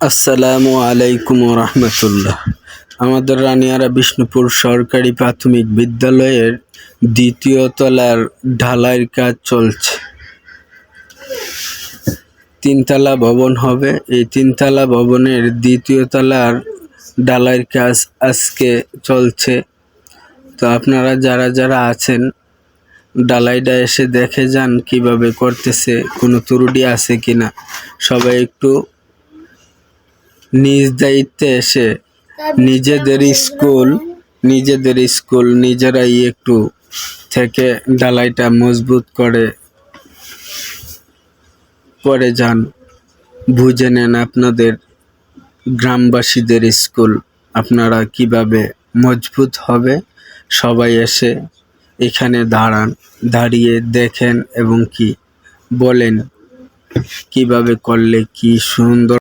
আসসালামু আলাইকুম রহমতুল্লাহ। আমাদের রানিয়ারা বিষ্ণুপুর সরকারি প্রাথমিক বিদ্যালয়ের দ্বিতীয় তলার ঢালাইয়ের কাজ চলছে। তিনতলা ভবন হবে। এই তিনতলা ভবনের দ্বিতীয় তলার ঢালাইয়ের কাজ আজকে চলছে। তো আপনারা যারা যারা আছেন ঢালাইটা এসে দেখে যান কিভাবে করতেছে, কোনো ত্রুটি আছে কিনা। সবাই একটু নিজ দায়িত্বে এসে নিজেদের স্কুল নিজেরাই একটু থেকে ঢালাইটা মজবুত করে যান। বুঝে নেন আপনাদের গ্রামবাসীদের স্কুল আপনারা কিভাবে মজবুত হবে। সবাই এসে এখানে দাঁড়িয়ে দেখেন এবং কি বলেন কিভাবে করলে কি সুন্দর